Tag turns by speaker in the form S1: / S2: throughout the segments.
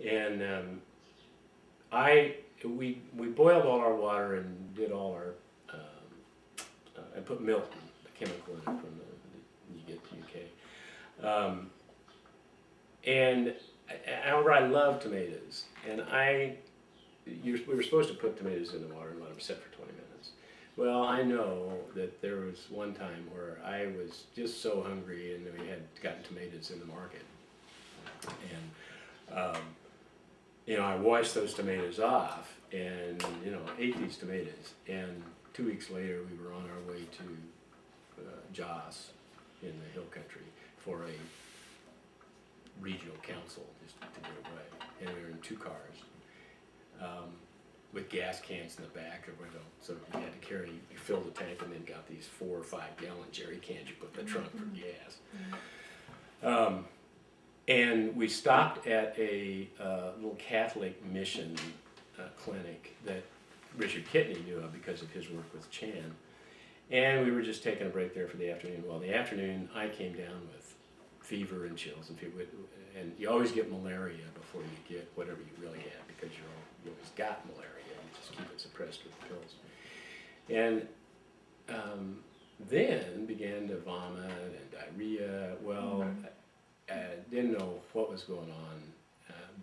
S1: And we boiled all our water and did all our, I put milk, the chemical in it from you get to UK. And however, I love tomatoes, and we were supposed to put tomatoes in the water and let them sit for 20 minutes. Well, I know that there was one time where I was just so hungry, and we had gotten tomatoes in the market, and I washed those tomatoes off, and ate these tomatoes. And 2 weeks later, we were on our way to Joss in the hill country for a regional council just to get away, and we were in 2 cars with gas cans in the back or whatever. So you had to you filled the tank and then got these 4 or 5 gallon jerry cans you put in the trunk for gas. And we stopped at a little Catholic mission clinic that Richard Kitney knew of because of his work with Chan. And we were just taking a break there for the afternoon. Well, in the afternoon, I came down with fever and chills, and you always get malaria before you get whatever you really have, because you always got malaria. You just keep it suppressed with the pills. And then began to vomit and diarrhea. Well, I didn't know what was going on,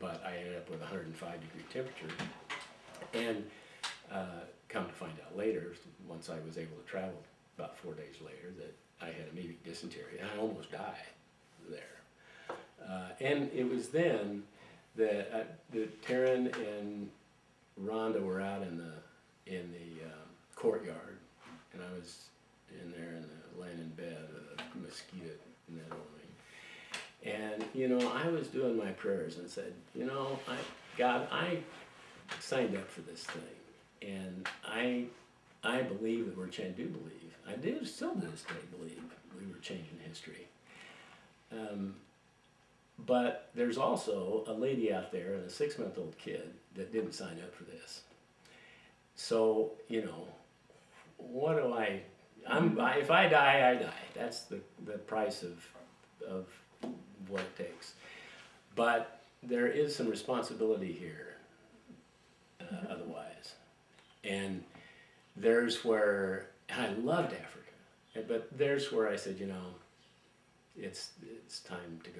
S1: but I ended up with 105-degree temperature. And come to find out later, once I was able to travel about 4 days later, that I had amoebic dysentery, and I almost died there. And it was then that Taryn and Rhonda were out in the courtyard, and I was in there laying in bed with a mosquito net on me. And I was doing my prayers and said, God, I signed up for this thing, and I believe that we're changing. Do believe. I do still to this day believe we were changing history. But there's also a lady out there and a 6-month-old kid that didn't sign up for this. So what do if I die, I die. That's the price of what it takes. But there is some responsibility here. Otherwise, and there's where I loved Africa, but there's where I said, it's time to go.